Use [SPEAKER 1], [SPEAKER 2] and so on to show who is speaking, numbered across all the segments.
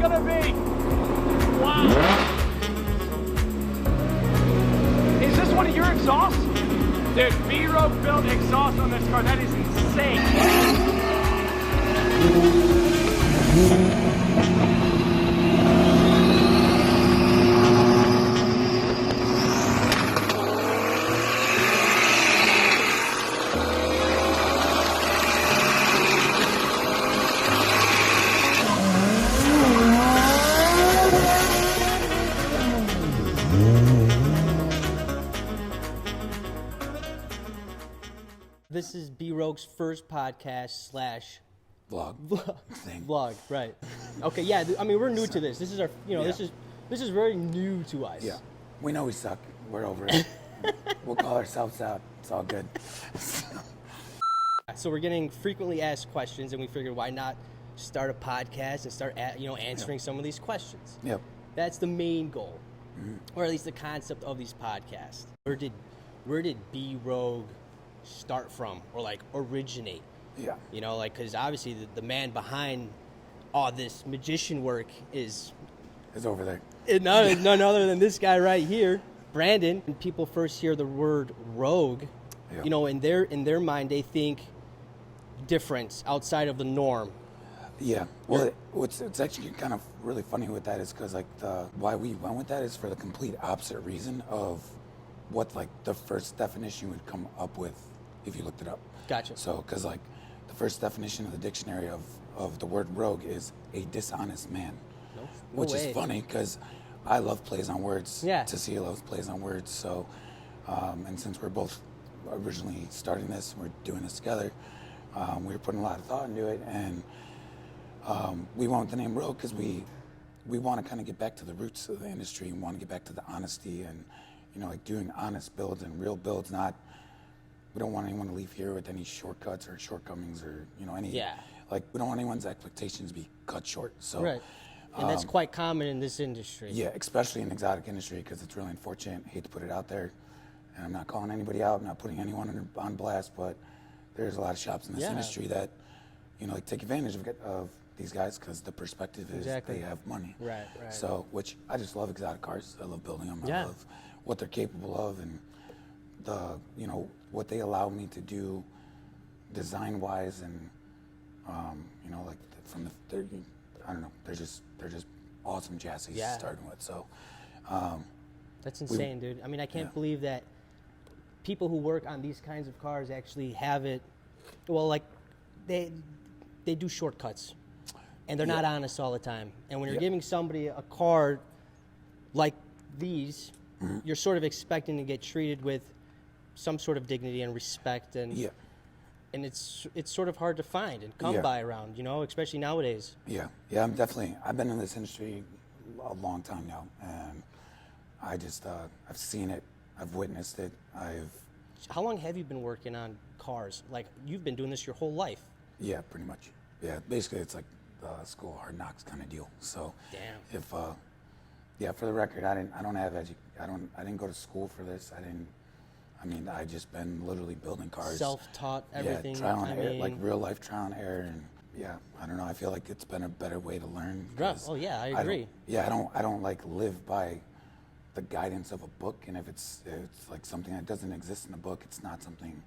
[SPEAKER 1] gonna be? Wow. Is this one of your exhausts? Dude, B-Rogue built exhaust on this car. That is insane.
[SPEAKER 2] This is B-Rogue's first podcast / vlog, right? Okay, yeah. I mean, we're new to this. This is our, this is very new to us.
[SPEAKER 3] Yeah, we know we suck. We're over it. We'll call ourselves out. It's all good.
[SPEAKER 2] So we're getting frequently asked questions, and we figured why not start a podcast and start, answering some of these questions.
[SPEAKER 3] Yep.
[SPEAKER 2] That's the main goal, or at least the concept of these podcasts. Where did B-Rogue start from, or like originate?
[SPEAKER 3] Yeah.
[SPEAKER 2] Because obviously the man behind all this magician work is
[SPEAKER 3] over there.
[SPEAKER 2] None other than this guy right here, Brandon. When people first hear the word rogue, in their mind they think different, outside of the norm.
[SPEAKER 3] Yeah. Well, it's actually kind of really funny with that is because why we went with that is for the complete opposite reason of what the first definition would come up with if you looked it up.
[SPEAKER 2] Gotcha.
[SPEAKER 3] So because the first definition of the dictionary of the word rogue is a dishonest man.
[SPEAKER 2] No
[SPEAKER 3] which
[SPEAKER 2] way.
[SPEAKER 3] is funny because I love plays on words.
[SPEAKER 2] Yeah.
[SPEAKER 3] Cecilia loves plays on words. So, and since we're both originally starting this, we're doing this together, we were putting a lot of thought into it, and we went with the name Rogue because we want to kind of get back to the roots of the industry and want to get back to the honesty and, doing honest builds and real builds, we don't want anyone to leave here with any shortcuts or shortcomings or, any, we don't want anyone's expectations to be cut short. So,
[SPEAKER 2] right. And that's quite common in this industry.
[SPEAKER 3] Yeah, especially in the exotic industry because it's really unfortunate. I hate to put it out there, and I'm not calling anybody out, I'm not putting anyone on blast, but there's a lot of shops in this industry that, take advantage of these guys because the perspective is they have money.
[SPEAKER 2] Right.
[SPEAKER 3] So, which I just love exotic cars. I love building them.
[SPEAKER 2] Yeah.
[SPEAKER 3] I love what they're capable of and what they allow me to do design-wise and, I don't know, they're just awesome chassis starting with. So,
[SPEAKER 2] that's insane, dude. I mean, I can't believe that people who work on these kinds of cars actually have it. Well, they do shortcuts, and they're not honest all the time. And when you're giving somebody a car like these, you're sort of expecting to get treated with some sort of dignity and respect, and and it's sort of hard to find and come by around, especially nowadays.
[SPEAKER 3] Yeah, I've been in this industry a long time now, and I just I've seen it, I've witnessed it,
[SPEAKER 2] How long have you been working on cars? Like, you've been doing this your whole life?
[SPEAKER 3] Yeah, pretty much. Yeah, basically it's like the school of hard knocks kind of deal. So,
[SPEAKER 2] damn.
[SPEAKER 3] If for the record, I didn't go to school for this. I just been literally building cars.
[SPEAKER 2] Self-taught everything.
[SPEAKER 3] Yeah, trial and error, like real life trial and error, and I don't know. I feel like it's been a better way to learn.
[SPEAKER 2] Oh yeah, I agree.
[SPEAKER 3] I don't live by the guidance of a book, and if it's like something that doesn't exist in a book, it's not something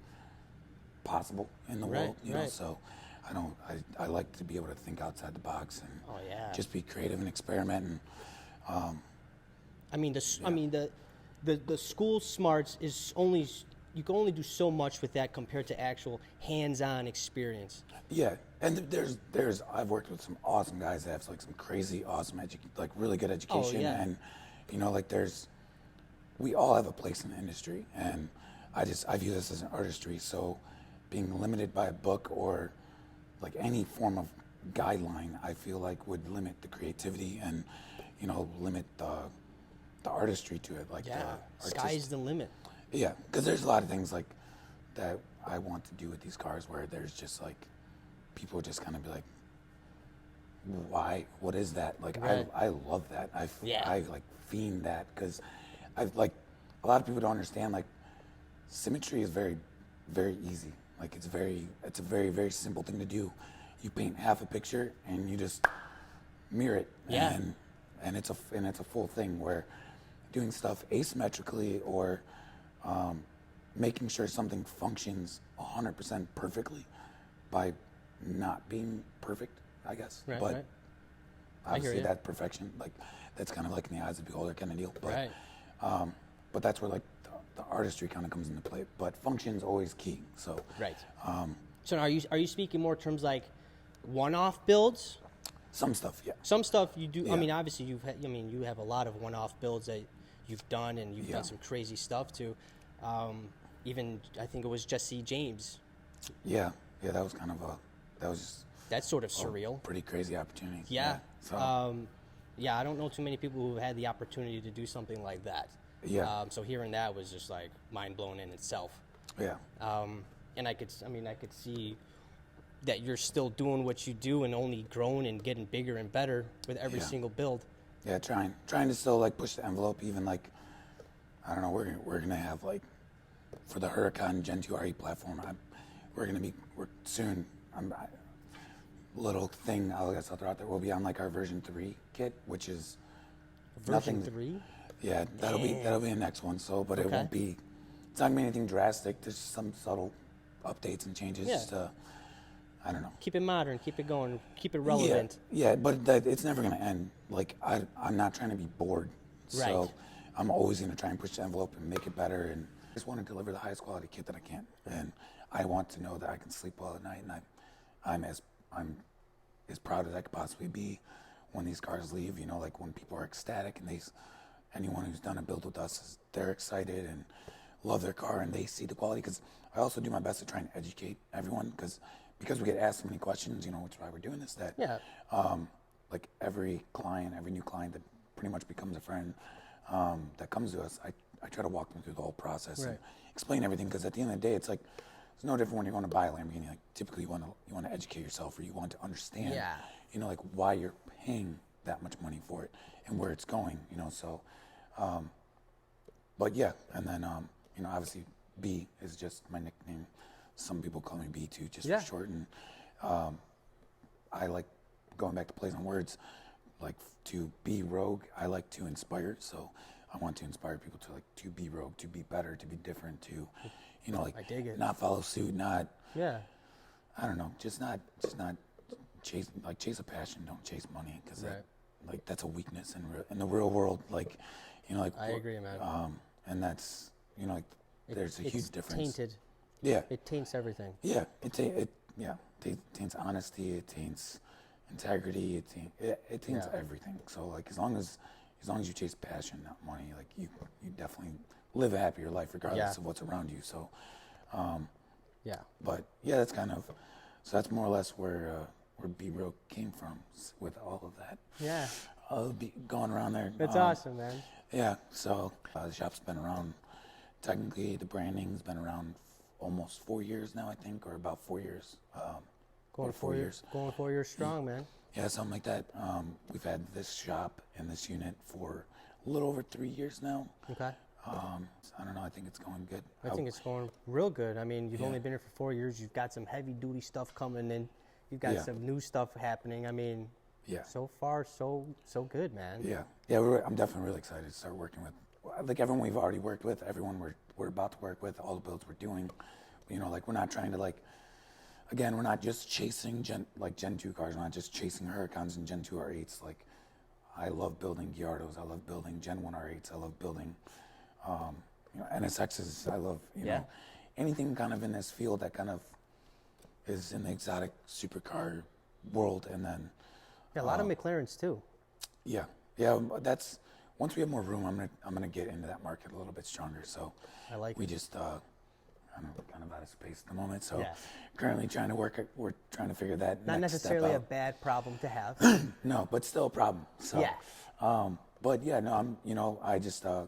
[SPEAKER 3] possible in the world, you know. So I like to be able to think outside the box and just be creative and experiment. And
[SPEAKER 2] the school smarts is only, you can only do so much with that compared to actual hands-on experience.
[SPEAKER 3] Yeah, and there's I've worked with some awesome guys that have some crazy awesome really good education, and we all have a place in the industry, and I view this as an artistry. So being limited by a book or any form of guideline, I feel like would limit the creativity and limit the artistry to it.
[SPEAKER 2] Sky's the limit.
[SPEAKER 3] Yeah, because there's a lot of things that I want to do with these cars where there's just people just kind of be like, why? What is that? I love that. I fiend that because a lot of people don't understand symmetry is very, very easy. It's a very, very simple thing to do. You paint half a picture and you just mirror it.
[SPEAKER 2] Yeah.
[SPEAKER 3] And it's a full thing where doing stuff asymmetrically or making sure something functions 100% perfectly by not being perfect, I guess.
[SPEAKER 2] Right,
[SPEAKER 3] but
[SPEAKER 2] right.
[SPEAKER 3] obviously that perfection, like that's kind of like in the eyes of the beholder kind of deal. But
[SPEAKER 2] Right.
[SPEAKER 3] but that's where like the artistry kind of comes into play. But function's always key. So
[SPEAKER 2] Right. So now are you speaking more in terms like one-off builds?
[SPEAKER 3] some stuff, yeah.
[SPEAKER 2] Some stuff you do.
[SPEAKER 3] Yeah.
[SPEAKER 2] I mean, obviously you have a lot of one-off builds that you've done, and you've done some crazy stuff too. Even I think it was Jesse James.
[SPEAKER 3] Yeah, that was kind of just
[SPEAKER 2] That's sort of surreal.
[SPEAKER 3] pretty crazy opportunity.
[SPEAKER 2] Yeah.
[SPEAKER 3] So
[SPEAKER 2] Yeah, I don't know too many people who have had the opportunity to do something like that.
[SPEAKER 3] Yeah.
[SPEAKER 2] So hearing that was just like mind blowing in itself.
[SPEAKER 3] yeah.
[SPEAKER 2] And I could see that you're still doing what you do and only growing and getting bigger and better with every
[SPEAKER 3] Yeah.
[SPEAKER 2] single build.
[SPEAKER 3] Yeah, trying to still like push the envelope. Even like, I don't know, we're gonna have like for the Huracan Gen 2 RE platform. We're soon. Little thing I guess I'll throw out there. We'll be on like our version 3 kit, which is
[SPEAKER 2] Version
[SPEAKER 3] nothing.
[SPEAKER 2] 3?
[SPEAKER 3] Yeah, that'll be the next one. So, but it won't be. It's not gonna be anything drastic. There's some subtle updates and changes.
[SPEAKER 2] Yeah.
[SPEAKER 3] To, I don't know.
[SPEAKER 2] Keep it modern, keep it going, keep it relevant.
[SPEAKER 3] Yeah, but it's never going to end. Like, I'm not trying to be bored.
[SPEAKER 2] Right.
[SPEAKER 3] So I'm always going to try and push the envelope and make it better. And I just want to deliver the highest quality kit that I can. And I want to know that I can sleep well at night. And I'm as proud as I could possibly be when these cars leave. You know, like when people are ecstatic and anyone who's done a build with us, they're excited and love their car and they see the quality. Because I also do my best to try and educate everyone because we get asked so many questions, you know, which is why we're doing this, like every new client that pretty much becomes a friend that comes to us, I try to walk them through the whole process and explain everything, because at the end of the day, it's like, it's no different when you're going to buy a Lamborghini. Like, typically you want to educate yourself, or you want to understand, you know, like why you're paying that much money for it and where it's going, you know, so, but yeah, and then, you know, obviously B is just my nickname. Some people call me B2 just for short, and I like going back to plays on words, like to be rogue. I like to inspire, so I want to inspire people to be rogue, to be better, to be different, to, you know, like
[SPEAKER 2] I dig it.
[SPEAKER 3] not follow suit, not
[SPEAKER 2] Yeah.
[SPEAKER 3] I don't know, just not chase a passion, don't chase money, because like that's a weakness in the real world, like, you know, like
[SPEAKER 2] I agree, man.
[SPEAKER 3] and that's, you know, like there's a huge difference.
[SPEAKER 2] Tainted.
[SPEAKER 3] Yeah.
[SPEAKER 2] It taints everything.
[SPEAKER 3] Yeah, it taints honesty, it taints integrity, it taints everything. So like as long as you chase passion, not money, like you definitely live a happier life regardless of what's around you. So, but yeah, that's kind of, so that's more or less where B-Rogue came from with all of that.
[SPEAKER 2] Yeah.
[SPEAKER 3] Going around there.
[SPEAKER 2] That's awesome, man.
[SPEAKER 3] Yeah, so the shop's been around. Technically, the branding's been around almost 4 years now, I think, or about 4 years.
[SPEAKER 2] Going 4 years. Going 4 years strong, man.
[SPEAKER 3] Yeah, something like that. We've had this shop and this unit for a little over 3 years now.
[SPEAKER 2] Okay.
[SPEAKER 3] I don't know. I think it's going good.
[SPEAKER 2] I think it's going real good. I mean, you've only been here for 4 years. You've got some heavy duty stuff coming in. You've got some new stuff happening. I mean, so far, so good, man.
[SPEAKER 3] Yeah. I'm definitely really excited to start working with, like, everyone we've already worked with, everyone we're about to work with, all the builds we're doing. You know, like, we're not trying to, like, again, we're not just chasing Gen 2 cars. We're not just chasing Huracans and Gen 2 R8s. Like, I love building Gallardos. I love building Gen 1 R8s. I love building, you know, NSXs. I love, you know, anything kind of in this field that kind of is in the exotic supercar world. And then
[SPEAKER 2] a lot of McLarens too.
[SPEAKER 3] Yeah. That's, once we have more room, I'm gonna get into that market a little bit stronger. So
[SPEAKER 2] I like
[SPEAKER 3] we
[SPEAKER 2] it.
[SPEAKER 3] just I'm kind of out of space at the moment. So currently we're trying to figure that.
[SPEAKER 2] Not
[SPEAKER 3] next
[SPEAKER 2] necessarily
[SPEAKER 3] step
[SPEAKER 2] a bad problem to have.
[SPEAKER 3] No, but still a problem. So but yeah, no, I'm, you know, I just I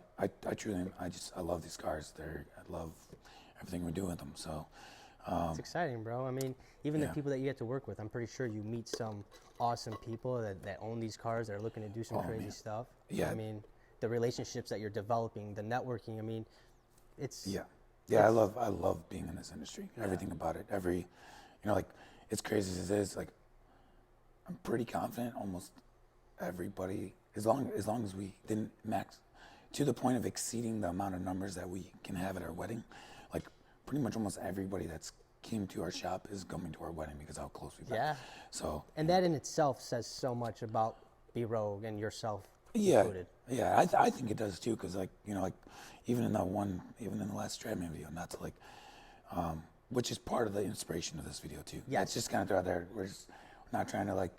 [SPEAKER 3] truly, I love these cars. I love everything we're doing with them. So
[SPEAKER 2] It's exciting, bro. I mean, even the people that you get to work with, I'm pretty sure you meet some awesome people that own these cars that are looking to do some crazy stuff.
[SPEAKER 3] Yeah.
[SPEAKER 2] I mean, the relationships that you're developing, the networking. I mean, it's
[SPEAKER 3] I love being in this industry. Everything about it. You know, like, it's crazy as it is. Like, I'm pretty confident almost everybody, as long as we didn't max to the point of exceeding the amount of numbers that we can have at our wedding, like pretty much almost everybody that's came to our shop is coming to our wedding because how close we've been.
[SPEAKER 2] Yeah.
[SPEAKER 3] So.
[SPEAKER 2] And that in itself says so much about B-Rogue and yourself
[SPEAKER 3] Yeah.
[SPEAKER 2] included.
[SPEAKER 3] Yeah, I think it does too, because like even in the last Stradman video, not to which is part of the inspiration of this video too.
[SPEAKER 2] Yes.
[SPEAKER 3] It's just kind of throughout there. We're not trying to like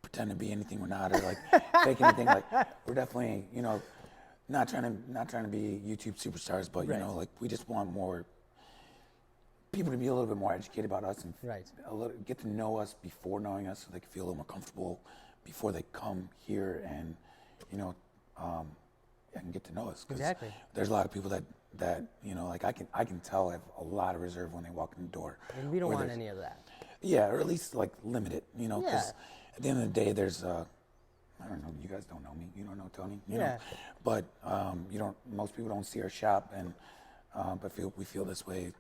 [SPEAKER 3] pretend to be anything we're not, or like fake anything. Like we're definitely not trying to be YouTube superstars, but
[SPEAKER 2] Right.
[SPEAKER 3] like we just want more people to be a little bit more educated about us and
[SPEAKER 2] Right.
[SPEAKER 3] get to know us before knowing us, so they can feel a little more comfortable before they come here and and get to know us. 'Cause
[SPEAKER 2] Exactly.
[SPEAKER 3] there's a lot of people that like I can tell have a lot of reserve when they walk in the door.
[SPEAKER 2] And we don't
[SPEAKER 3] Where
[SPEAKER 2] want
[SPEAKER 3] there's-
[SPEAKER 2] any of that.
[SPEAKER 3] Yeah, or at least like limit it, because
[SPEAKER 2] Yeah.
[SPEAKER 3] at the end of the day, there's I don't know, you guys don't know me, you don't know Tony, you know, but most people don't see our shop, and but we feel this way. It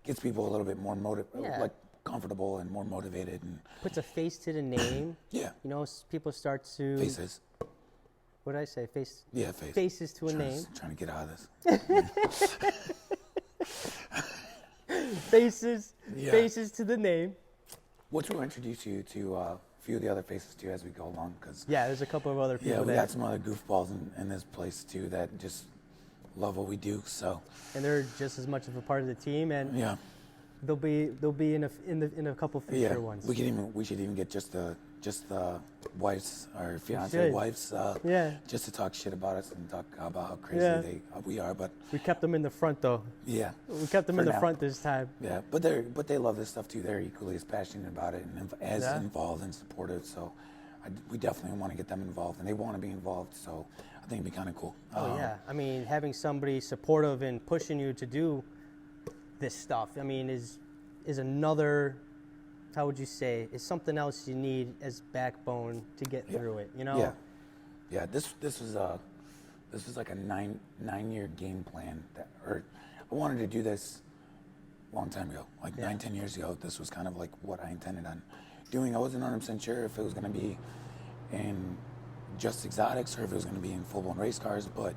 [SPEAKER 3] gets people a little bit more comfortable and more motivated, and
[SPEAKER 2] Puts a face to the name.
[SPEAKER 3] yeah,
[SPEAKER 2] People start to...
[SPEAKER 3] faces.
[SPEAKER 2] What did I say? Face.
[SPEAKER 3] Yeah, face.
[SPEAKER 2] Faces to a name.
[SPEAKER 3] Trying to get out of this.
[SPEAKER 2] Faces.
[SPEAKER 3] Yeah.
[SPEAKER 2] Faces to the name.
[SPEAKER 3] Which will introduce you to a few of the other faces too as we go along, because
[SPEAKER 2] Yeah, there's a couple of other people
[SPEAKER 3] we
[SPEAKER 2] there.
[SPEAKER 3] got some other goofballs in this place too that just love what we do. So
[SPEAKER 2] And they're just as much of a part of the team, and
[SPEAKER 3] yeah,
[SPEAKER 2] they'll be in a couple future ones.
[SPEAKER 3] we should even get just the wives or fiance
[SPEAKER 2] should.
[SPEAKER 3] wives,
[SPEAKER 2] Yeah.
[SPEAKER 3] just to talk shit about us and talk about how crazy we are. But
[SPEAKER 2] We kept them in the front though.
[SPEAKER 3] yeah,
[SPEAKER 2] We kept them
[SPEAKER 3] For
[SPEAKER 2] in the
[SPEAKER 3] now.
[SPEAKER 2] front this time.
[SPEAKER 3] yeah, but they love this stuff too. They're equally as passionate about it and as involved and supportive. So we definitely want to get them involved, and they want to be involved. So I think it'd be kind of cool.
[SPEAKER 2] Oh yeah, I mean, having somebody supportive and pushing you to do this stuff, I mean, is another, how would you say, is something else you need as backbone to get through it.
[SPEAKER 3] Yeah. This was like a nine-year game plan I wanted to do this a long time ago, like 9-10 years ago. This was kind of like what I intended on doing. I wasn't 100% sure if it was going to be in just exotics or if it was going to be in full-blown race cars, but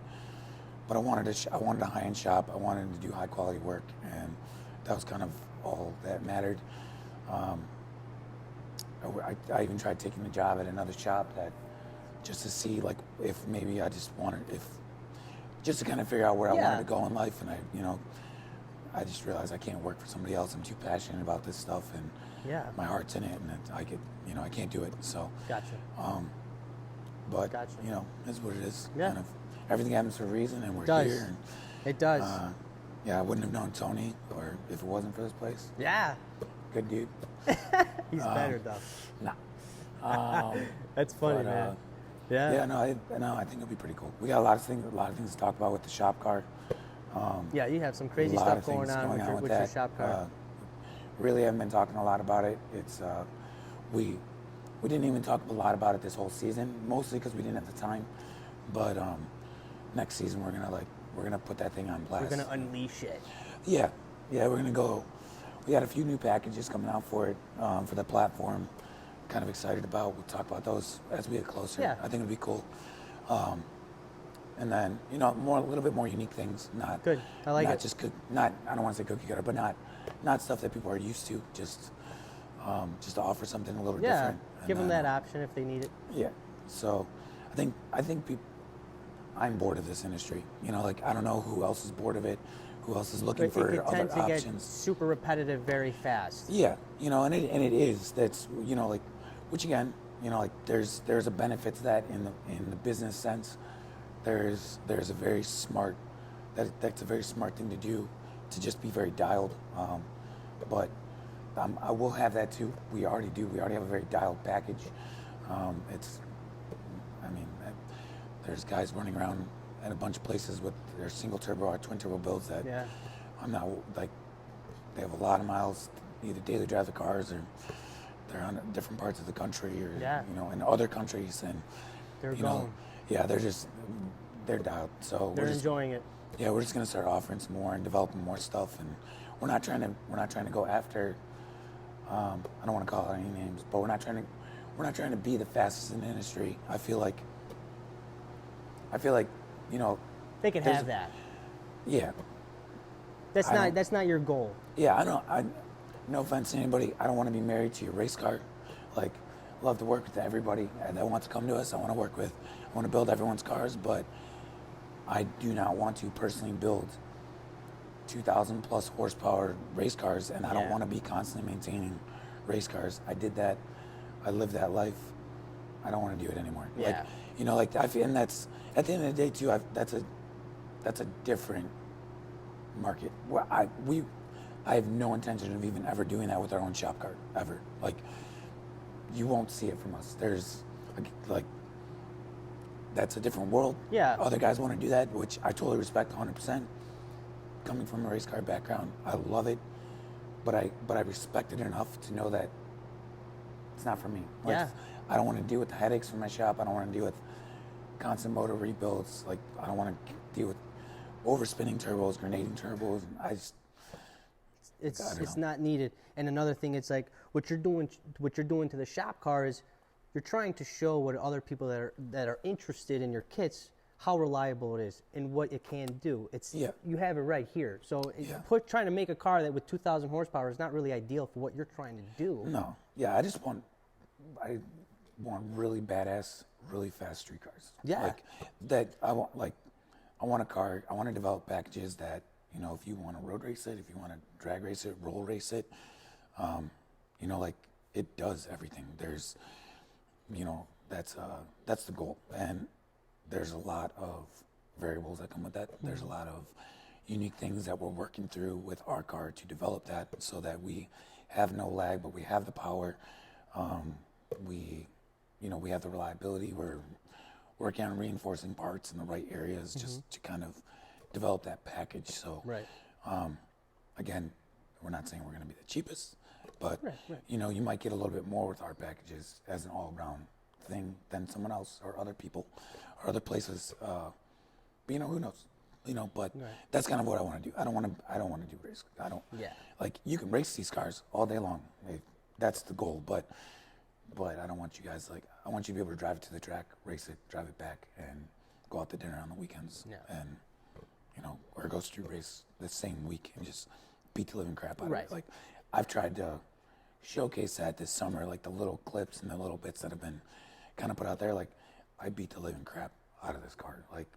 [SPEAKER 3] I wanted a high-end shop. I wanted to do high-quality work, and that was kind of all that mattered. I even tried taking a job at another shop just to see like if maybe I just to kind of figure out where I wanted to go in life, and I just realized I can't work for somebody else. I'm too passionate about this stuff, and my heart's in it, and I can't do it. So
[SPEAKER 2] Gotcha.
[SPEAKER 3] But
[SPEAKER 2] Gotcha.
[SPEAKER 3] it's what it is.
[SPEAKER 2] Yeah.
[SPEAKER 3] Kind of everything happens for a reason, and we're
[SPEAKER 2] Does.
[SPEAKER 3] here. And,
[SPEAKER 2] It does.
[SPEAKER 3] I wouldn't have known Tony or if it wasn't for this place.
[SPEAKER 2] Yeah.
[SPEAKER 3] Good dude.
[SPEAKER 2] He's better though.
[SPEAKER 3] Nah.
[SPEAKER 2] That's funny,
[SPEAKER 3] but,
[SPEAKER 2] man.
[SPEAKER 3] I think it'll be pretty cool. We got a lot of things to talk about with the shop car.
[SPEAKER 2] Yeah, you have some crazy
[SPEAKER 3] a lot
[SPEAKER 2] stuff
[SPEAKER 3] of things
[SPEAKER 2] going on with your
[SPEAKER 3] that.
[SPEAKER 2] shop car.
[SPEAKER 3] Really haven't been talking a lot about it. It's we didn't even talk a lot about it this whole season, mostly because we didn't have the time. But next season we're gonna put that thing on blast.
[SPEAKER 2] We're gonna unleash it.
[SPEAKER 3] Yeah, we're gonna go. We got a few new packages coming out for it, for the platform. Kind of excited about. We'll talk about those as we get closer.
[SPEAKER 2] Yeah.
[SPEAKER 3] I think it'll be cool. And then a little bit more unique things. Not
[SPEAKER 2] Good. I like
[SPEAKER 3] not
[SPEAKER 2] it.
[SPEAKER 3] Just not. I don't want to say cookie cutter, but not stuff that people are used to. Just to offer something a little different.
[SPEAKER 2] Give them
[SPEAKER 3] then,
[SPEAKER 2] that option if they need it.
[SPEAKER 3] Yeah. So I think people. I'm bored of this industry. Like I don't know who else is bored of it. Who else is looking
[SPEAKER 2] But
[SPEAKER 3] for
[SPEAKER 2] it can
[SPEAKER 3] other
[SPEAKER 2] tend to get
[SPEAKER 3] options?
[SPEAKER 2] super repetitive very fast.
[SPEAKER 3] Yeah, and it is. That's like, which again, like there's a benefit to that in the business sense. There's a very smart that's a very smart thing to do, to just be very dialed. But I will have that too. We already do. We already have a very dialed package. There's guys running around at a bunch of places with their single turbo or twin turbo builds that I'm not like. They have a lot of miles, either daily drive the cars or they're on different parts of the country or in other countries, and
[SPEAKER 2] They're going.
[SPEAKER 3] They're dialed. So
[SPEAKER 2] They're enjoying it.
[SPEAKER 3] Yeah, we're just gonna start offering some more and developing more stuff, and we're not trying to go after. I don't want to call out any names, but we're we're not trying to be the fastest in the industry. I feel like, you know,
[SPEAKER 2] They can
[SPEAKER 3] there's-
[SPEAKER 2] have that.
[SPEAKER 3] yeah,
[SPEAKER 2] That's not your goal.
[SPEAKER 3] yeah. No offense to anybody. I don't want to be married to your race car. Like, love to work with everybody that wants to come to us. I want to work with. I want to build everyone's cars, but I do not want to personally build 2,000 plus horsepower race cars, and I don't want to be constantly maintaining race cars. I did that. I lived that life. I don't want to do it anymore.
[SPEAKER 2] Yeah.
[SPEAKER 3] Like, you know, like I feel, and that's at the end of the day too. That's a different market. Well, I have no intention of even ever doing that with our own shop car ever. Like, you won't see it from us. There's like that's a different world.
[SPEAKER 2] Yeah.
[SPEAKER 3] Other guys want to do that, which I totally respect 100%. Coming from a race car background, I love it, but I respect it enough to know that it's not for me. Like,
[SPEAKER 2] Yeah.
[SPEAKER 3] I don't want to deal with the headaches from my shop. I don't want to deal with constant motor rebuilds. Like, I don't want to deal with overspinning turbos, grenading turbos.
[SPEAKER 2] It's not needed. And another thing, it's like what you're doing to the shop car is you're trying to show what other people that are interested in your kits how reliable it is and what it can do. You have it right here. So trying to make a car that with 2,000 horsepower is not really ideal for what you're trying to do.
[SPEAKER 3] No. Yeah, I want really badass, really fast street cars.
[SPEAKER 2] Yeah.
[SPEAKER 3] Like that. I want a car. I want to develop packages that, you know, if you want to road race it, if you want to drag race it, roll race it, you know, like it does everything. There's, you know, that's the goal. And there's a lot of variables that come with that. There's a lot of unique things that we're working through with our car to develop that so that we have no lag, but we have the power. We have the reliability. We're working on reinforcing parts in the right areas just to kind of develop that package. So,
[SPEAKER 2] Right.
[SPEAKER 3] Again, we're not saying we're going to be the cheapest, but you know, you might get a little bit more with our packages as an all-around thing than someone else or other people or other places. But, you know, who knows? You know, but that's kind of what I want to do. I don't want to do race. Like, you can race these cars all day long. That's the goal, but I don't want you guys, like, I want you to be able to drive it to the track, race it, drive it back, and go out to dinner on the weekends. Yeah. And, you know, or go street race the same week and just beat the living crap out of it. Like, I've tried to showcase that this summer, like the little clips and the little bits that have been kind of put out there. Like, I beat the living crap out of this car. Like,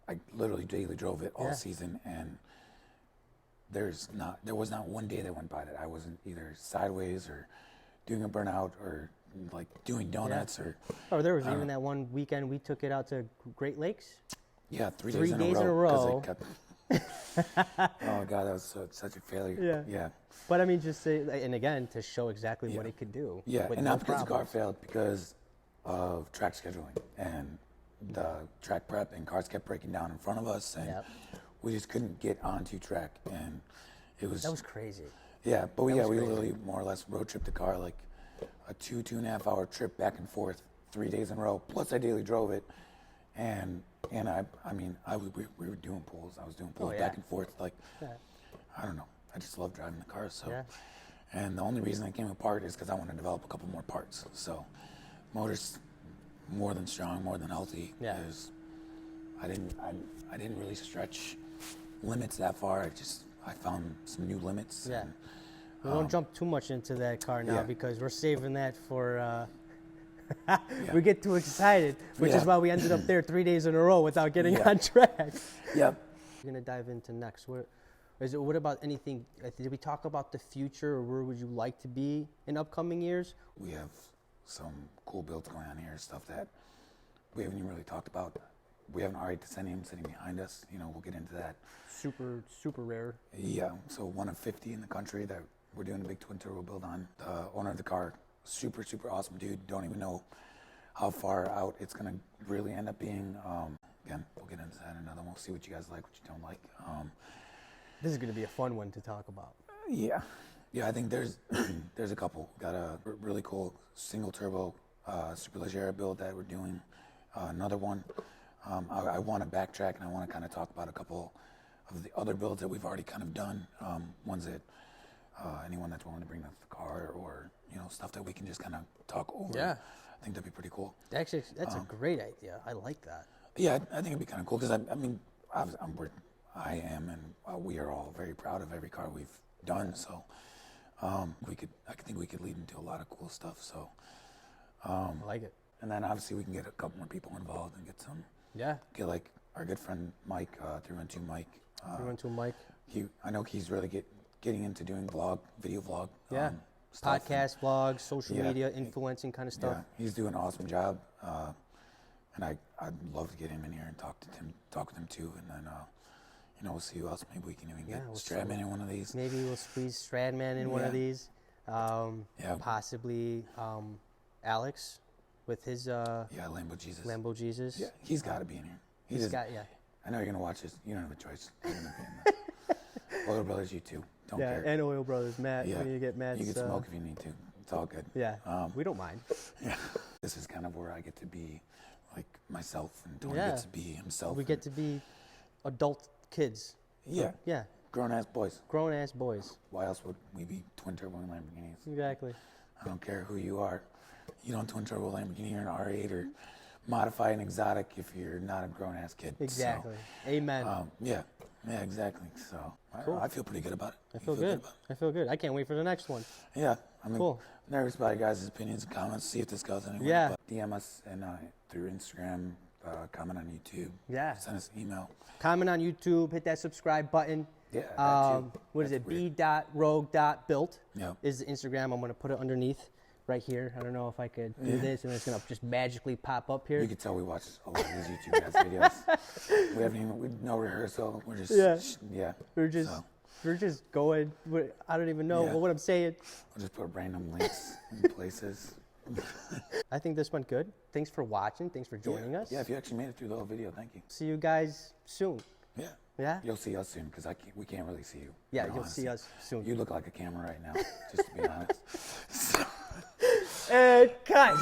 [SPEAKER 3] I literally daily drove it all season, and there was not one day that went by that I wasn't either sideways or doing a burnout or like doing donuts or.
[SPEAKER 2] Oh, there was even that one weekend we took it out to Great Lakes.
[SPEAKER 3] Yeah, 3 days in a row. Oh God, that was such a failure. Yeah.
[SPEAKER 2] But I mean, just say, and again, to show exactly what it could do.
[SPEAKER 3] Yeah, and not because the car failed, because of track scheduling and the track prep, and cars kept breaking down in front of us, and we just couldn't get onto track, and it was.
[SPEAKER 2] That was crazy.
[SPEAKER 3] Yeah, but we literally more or less road tripped the car, like a 2.5 hour trip back and forth, 3 days in a row. Plus, I daily drove it, and we were doing pulls. I was doing pulls back and forth, like I don't know. I just love driving the car. So, and the only reason it came apart is because I want to develop a couple more parts. So, motor's more than strong, more than healthy.
[SPEAKER 2] Yeah.
[SPEAKER 3] I didn't really stretch limits that far. I found some new limits.
[SPEAKER 2] Yeah.
[SPEAKER 3] And,
[SPEAKER 2] we won't jump too much into that car now because we're saving that for. We get too excited, which is why we ended up there 3 days in a row without getting on track.
[SPEAKER 3] Yep.
[SPEAKER 2] We're gonna dive into next. What about anything? Did we talk about the future, or where would you like to be in upcoming years?
[SPEAKER 3] We have some cool builds going on here, stuff that we haven't even really talked about. We have an R8 Decennium sitting behind us. You know, we'll get into that.
[SPEAKER 2] Super, super rare.
[SPEAKER 3] Yeah, so one of 50 in the country that we're doing a big twin turbo build on. The owner of the car, super, super awesome dude. Don't even know how far out it's gonna really end up being. Again, we'll get into that in another one. We'll see what you guys like, what you don't like.
[SPEAKER 2] This is gonna be a fun one to talk about.
[SPEAKER 3] Yeah, I think there's a couple. Got a really cool single turbo Superleggera build that we're doing. Another one. I want to backtrack, and I want to kind of talk about a couple of the other builds that we've already kind of done. Ones that anyone that's willing to bring up the car, or stuff that we can just kind of talk over.
[SPEAKER 2] Yeah.
[SPEAKER 3] I think that'd be pretty cool.
[SPEAKER 2] Actually, that's a great idea. I like that.
[SPEAKER 3] Yeah, I think it'd be kind of cool because I mean, I am, and we are all very proud of every car we've done. So I think we could lead into a lot of cool stuff. So
[SPEAKER 2] I like it.
[SPEAKER 3] and then obviously we can get a couple more people involved and get like our good friend Mike, 312 Mike.
[SPEAKER 2] 312 Mike.
[SPEAKER 3] I know he's really getting into doing video vlog.
[SPEAKER 2] Yeah.
[SPEAKER 3] Stuff.
[SPEAKER 2] Podcast, vlogs, social media, influencing kind of stuff.
[SPEAKER 3] Yeah, he's doing an awesome job, and I'd love to get him in here and talk with him too, and then we'll see who else. Maybe we can even get Stradman in one of these.
[SPEAKER 2] Maybe we'll squeeze Stradman in one of these. Possibly Alex with his
[SPEAKER 3] Lambo Jesus.
[SPEAKER 2] Lambo Jesus.
[SPEAKER 3] Yeah, he's got to be in here.
[SPEAKER 2] He's got.
[SPEAKER 3] I know you're gonna watch this. You don't have a choice. You're gonna be in there. Older brothers, you too. Don't care.
[SPEAKER 2] And Oil Brothers, Matt.
[SPEAKER 3] Yeah.
[SPEAKER 2] When you get Matt's,
[SPEAKER 3] you can smoke if you need to. It's all good.
[SPEAKER 2] Yeah. We don't mind.
[SPEAKER 3] Yeah. This is kind of where I get to be like myself, and Tony gets to be himself.
[SPEAKER 2] We get to be adult kids.
[SPEAKER 3] Yeah.
[SPEAKER 2] Yeah.
[SPEAKER 3] Grown-ass boys.
[SPEAKER 2] Grown-ass boys.
[SPEAKER 3] Why else would we be twin turbo Lamborghinis?
[SPEAKER 2] Exactly.
[SPEAKER 3] I don't care who you are. You don't twin turbo Lamborghini or an R8 or modify an exotic if you're not a grown-ass kid.
[SPEAKER 2] Exactly.
[SPEAKER 3] So,
[SPEAKER 2] Amen.
[SPEAKER 3] Yeah, exactly. So
[SPEAKER 2] Cool.
[SPEAKER 3] I feel pretty good about it.
[SPEAKER 2] I feel good. I feel good. I can't wait for the next one.
[SPEAKER 3] Yeah, I mean,
[SPEAKER 2] cool.
[SPEAKER 3] Nervous about you guys' opinions and comments. See if this goes anywhere.
[SPEAKER 2] Yeah.
[SPEAKER 3] But DM us and through Instagram, comment on YouTube.
[SPEAKER 2] Yeah.
[SPEAKER 3] Send us an email.
[SPEAKER 2] Comment on YouTube. Hit that subscribe button.
[SPEAKER 3] Yeah.
[SPEAKER 2] What is it? b.rogue.built
[SPEAKER 3] Yep.
[SPEAKER 2] is the Instagram. I'm going to put it underneath right here. I don't know if I could do this, and it's going to just magically pop up here.
[SPEAKER 3] You can tell we watch a lot of these YouTube guys' videos. We haven't no rehearsal. We're just
[SPEAKER 2] We're just going. I don't even know what I'm saying.
[SPEAKER 3] We'll just put random links in places.
[SPEAKER 2] I think this went good. Thanks for watching. Thanks for joining us.
[SPEAKER 3] Yeah, if you actually made it through the whole video, thank you.
[SPEAKER 2] See you guys soon.
[SPEAKER 3] Yeah.
[SPEAKER 2] Yeah?
[SPEAKER 3] You'll see us soon because we can't really see you.
[SPEAKER 2] Yeah, you'll see us soon.
[SPEAKER 3] You look like a camera right now, just to be honest.
[SPEAKER 2] And cut.